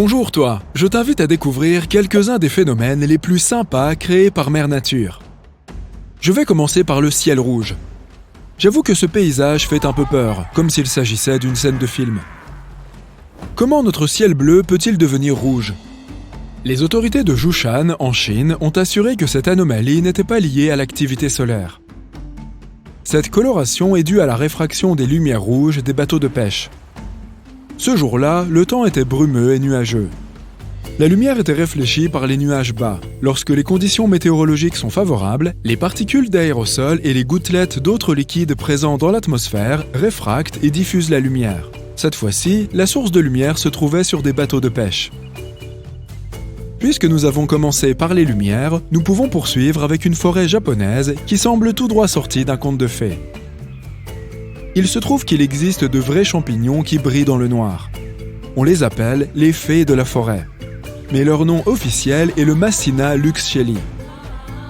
Bonjour toi, je t'invite à découvrir quelques-uns des phénomènes les plus sympas créés par Mère Nature. Je vais commencer par le ciel rouge. J'avoue que ce paysage fait un peu peur, comme s'il s'agissait d'une scène de film. Comment notre ciel bleu peut-il devenir rouge ? Les autorités de Jushan, en Chine, ont assuré que cette anomalie n'était pas liée à l'activité solaire. Cette coloration est due à la réfraction des lumières rouges des bateaux de pêche. Ce jour-là, le temps était brumeux et nuageux. La lumière était réfléchie par les nuages bas. Lorsque les conditions météorologiques sont favorables, les particules d'aérosol et les gouttelettes d'autres liquides présents dans l'atmosphère réfractent et diffusent la lumière. Cette fois-ci, la source de lumière se trouvait sur des bateaux de pêche. Puisque nous avons commencé par les lumières, nous pouvons poursuivre avec une forêt japonaise qui semble tout droit sortie d'un conte de fées. Il se trouve qu'il existe de vrais champignons qui brillent dans le noir. On les appelle les fées de la forêt. Mais leur nom officiel est le Massina luxshelli.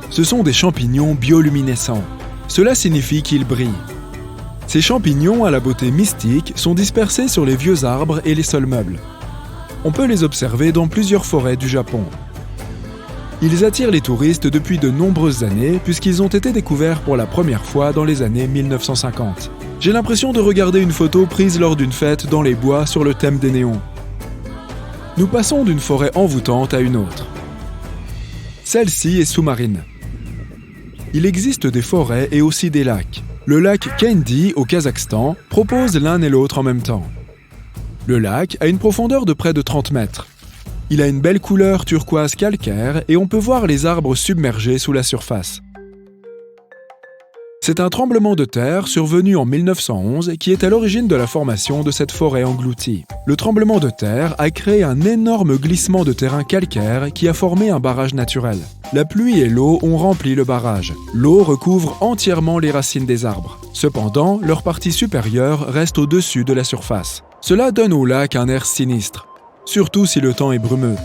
Ce sont des champignons bioluminescents. Cela signifie qu'ils brillent. Ces champignons à la beauté mystique sont dispersés sur les vieux arbres et les sols meubles. On peut les observer dans plusieurs forêts du Japon. Ils attirent les touristes depuis de nombreuses années puisqu'ils ont été découverts pour la première fois dans les années 1950. J'ai l'impression de regarder une photo prise lors d'une fête dans les bois sur le thème des néons. Nous passons d'une forêt envoûtante à une autre. Celle-ci est sous-marine. Il existe des forêts et aussi des lacs. Le lac Khendy au Kazakhstan propose l'un et l'autre en même temps. Le lac a une profondeur de près de 30 mètres. Il a une belle couleur turquoise calcaire et on peut voir les arbres submergés sous la surface. C'est un tremblement de terre survenu en 1911 qui est à l'origine de la formation de cette forêt engloutie. Le tremblement de terre a créé un énorme glissement de terrain calcaire qui a formé un barrage naturel. La pluie et l'eau ont rempli le barrage. L'eau recouvre entièrement les racines des arbres. Cependant, leur partie supérieure reste au-dessus de la surface. Cela donne au lac un air sinistre, surtout si le temps est brumeux.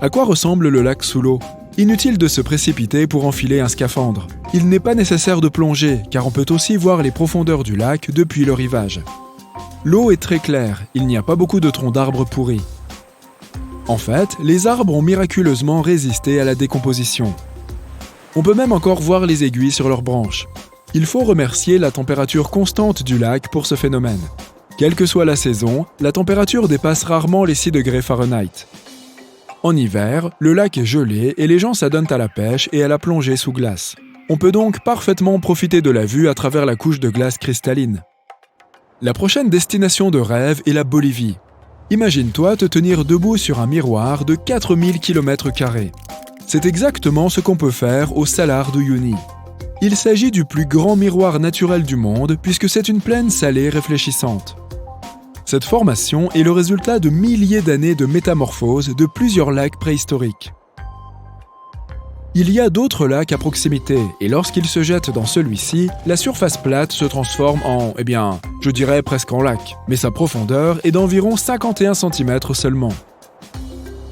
À quoi ressemble le lac sous l'eau ? Inutile de se précipiter pour enfiler un scaphandre. Il n'est pas nécessaire de plonger, car on peut aussi voir les profondeurs du lac depuis le rivage. L'eau est très claire, il n'y a pas beaucoup de troncs d'arbres pourris. En fait, les arbres ont miraculeusement résisté à la décomposition. On peut même encore voir les aiguilles sur leurs branches. Il faut remercier la température constante du lac pour ce phénomène. Quelle que soit la saison, la température dépasse rarement les 6 degrés Fahrenheit. En hiver, le lac est gelé et les gens s'adonnent à la pêche et à la plongée sous glace. On peut donc parfaitement profiter de la vue à travers la couche de glace cristalline. La prochaine destination de rêve est la Bolivie. Imagine-toi te tenir debout sur un miroir de 4000 km². C'est exactement ce qu'on peut faire au Salar d'Uyuni. Il s'agit du plus grand miroir naturel du monde puisque c'est une plaine salée réfléchissante. Cette formation est le résultat de milliers d'années de métamorphose de plusieurs lacs préhistoriques. Il y a d'autres lacs à proximité, et lorsqu'ils se jettent dans celui-ci, la surface plate se transforme en, je dirais presque en lac, mais sa profondeur est d'environ 51 cm seulement.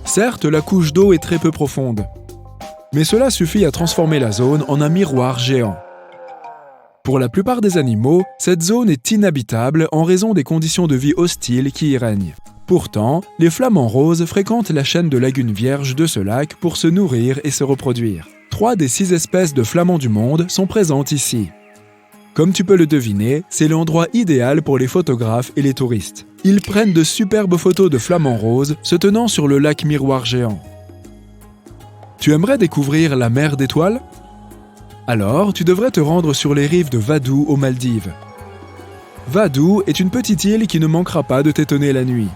Certes, la couche d'eau est très peu profonde, mais cela suffit à transformer la zone en un miroir géant. Pour la plupart des animaux, cette zone est inhabitable en raison des conditions de vie hostiles qui y règnent. Pourtant, les flamants roses fréquentent la chaîne de lagunes vierges de ce lac pour se nourrir et se reproduire. 3 des 6 espèces de flamands du monde sont présentes ici. Comme tu peux le deviner, c'est l'endroit idéal pour les photographes et les touristes. Ils prennent de superbes photos de flamants roses se tenant sur le lac miroir géant. Tu aimerais découvrir la mer d'étoiles ? Alors, tu devrais te rendre sur les rives de Vadou aux Maldives. Vadou est une petite île qui ne manquera pas de t'étonner la nuit.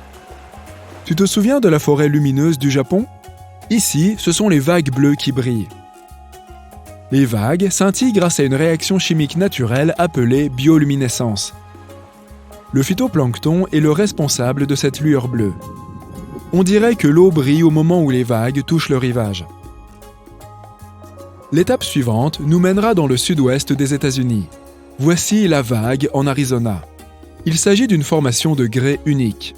Tu te souviens de la forêt lumineuse du Japon ? Ici, ce sont les vagues bleues qui brillent. Les vagues scintillent grâce à une réaction chimique naturelle appelée bioluminescence. Le phytoplancton est le responsable de cette lueur bleue. On dirait que l'eau brille au moment où les vagues touchent le rivage. L'étape suivante nous mènera dans le sud-ouest des États-Unis. Voici la vague en Arizona. Il s'agit d'une formation de grès unique.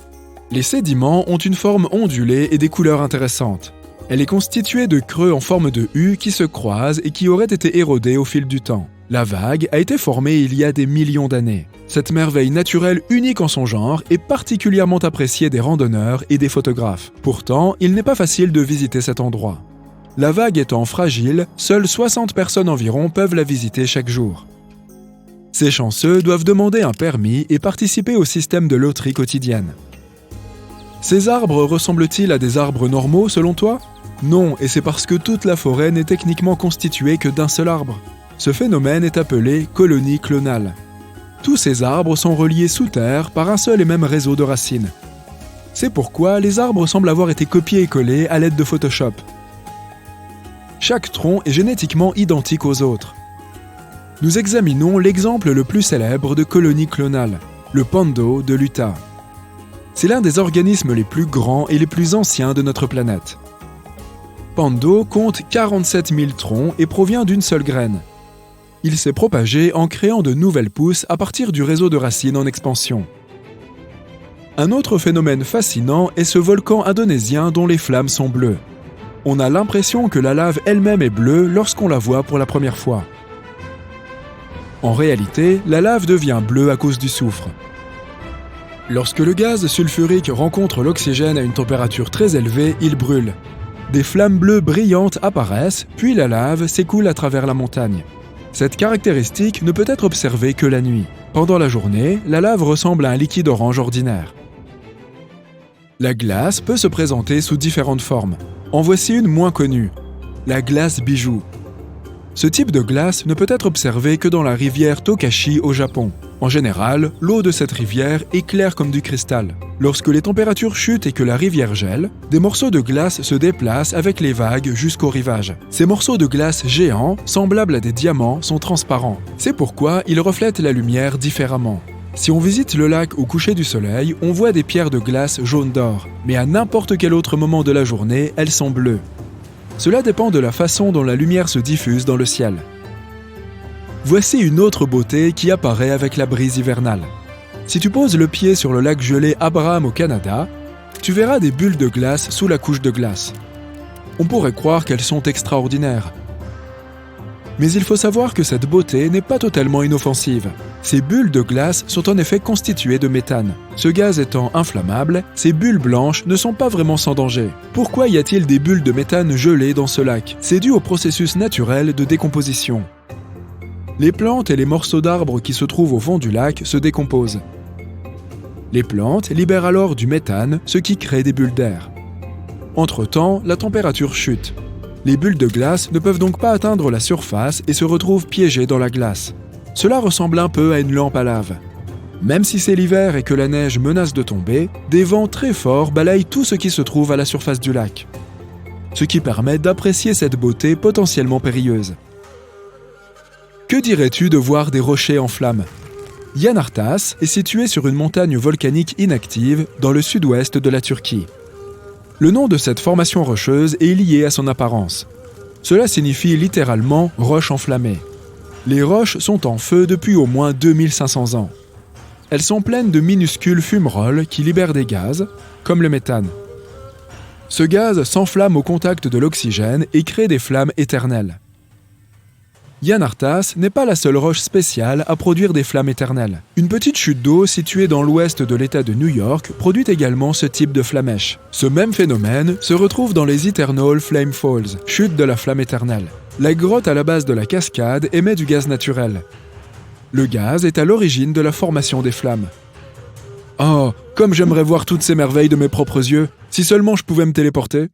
Les sédiments ont une forme ondulée et des couleurs intéressantes. Elle est constituée de creux en forme de U qui se croisent et qui auraient été érodés au fil du temps. La vague a été formée il y a des millions d'années. Cette merveille naturelle unique en son genre est particulièrement appréciée des randonneurs et des photographes. Pourtant, il n'est pas facile de visiter cet endroit. La vague étant fragile, seules 60 personnes environ peuvent la visiter chaque jour. Ces chanceux doivent demander un permis et participer au système de loterie quotidienne. Ces arbres ressemblent-ils à des arbres normaux selon toi ? Non, et c'est parce que toute la forêt n'est techniquement constituée que d'un seul arbre. Ce phénomène est appelé colonie clonale. Tous ces arbres sont reliés sous terre par un seul et même réseau de racines. C'est pourquoi les arbres semblent avoir été copiés et collés à l'aide de Photoshop. Chaque tronc est génétiquement identique aux autres. Nous examinons l'exemple le plus célèbre de colonie clonale, le pando de l'Utah. C'est l'un des organismes les plus grands et les plus anciens de notre planète. Pando compte 47 000 troncs et provient d'une seule graine. Il s'est propagé en créant de nouvelles pousses à partir du réseau de racines en expansion. Un autre phénomène fascinant est ce volcan indonésien dont les flammes sont bleues. On a l'impression que la lave elle-même est bleue lorsqu'on la voit pour la première fois. En réalité, la lave devient bleue à cause du soufre. Lorsque le gaz sulfurique rencontre l'oxygène à une température très élevée, il brûle. Des flammes bleues brillantes apparaissent, puis la lave s'écoule à travers la montagne. Cette caractéristique ne peut être observée que la nuit. Pendant la journée, la lave ressemble à un liquide orange ordinaire. La glace peut se présenter sous différentes formes. En voici une moins connue, la glace bijou. Ce type de glace ne peut être observé que dans la rivière Tokachi au Japon. En général, l'eau de cette rivière est claire comme du cristal. Lorsque les températures chutent et que la rivière gèle, des morceaux de glace se déplacent avec les vagues jusqu'au rivage. Ces morceaux de glace géants, semblables à des diamants, sont transparents. C'est pourquoi ils reflètent la lumière différemment. Si on visite le lac au coucher du soleil, on voit des pierres de glace jaune d'or, mais à n'importe quel autre moment de la journée, elles sont bleues. Cela dépend de la façon dont la lumière se diffuse dans le ciel. Voici une autre beauté qui apparaît avec la brise hivernale. Si tu poses le pied sur le lac gelé Abraham au Canada, tu verras des bulles de glace sous la couche de glace. On pourrait croire qu'elles sont extraordinaires. Mais il faut savoir que cette beauté n'est pas totalement inoffensive. Ces bulles de glace sont en effet constituées de méthane. Ce gaz étant inflammable, ces bulles blanches ne sont pas vraiment sans danger. Pourquoi y a-t-il des bulles de méthane gelées dans ce lac ? C'est dû au processus naturel de décomposition. Les plantes et les morceaux d'arbres qui se trouvent au fond du lac se décomposent. Les plantes libèrent alors du méthane, ce qui crée des bulles d'air. Entre-temps, la température chute. Les bulles de glace ne peuvent donc pas atteindre la surface et se retrouvent piégées dans la glace. Cela ressemble un peu à une lampe à lave. Même si c'est l'hiver et que la neige menace de tomber, des vents très forts balayent tout ce qui se trouve à la surface du lac. Ce qui permet d'apprécier cette beauté potentiellement périlleuse. Que dirais-tu de voir des rochers en flammes ? Yanartas est situé sur une montagne volcanique inactive dans le sud-ouest de la Turquie. Le nom de cette formation rocheuse est lié à son apparence. Cela signifie littéralement « roche enflammée ». Les roches sont en feu depuis au moins 2500 ans. Elles sont pleines de minuscules fumerolles qui libèrent des gaz, comme le méthane. Ce gaz s'enflamme au contact de l'oxygène et crée des flammes éternelles. Yanartas n'est pas la seule roche spéciale à produire des flammes éternelles. Une petite chute d'eau située dans l'ouest de l'État de New York produit également ce type de flamèche. Ce même phénomène se retrouve dans les Eternal Flame Falls, chute de la flamme éternelle. La grotte à la base de la cascade émet du gaz naturel. Le gaz est à l'origine de la formation des flammes. Oh, comme j'aimerais voir toutes ces merveilles de mes propres yeux, si seulement je pouvais me téléporter.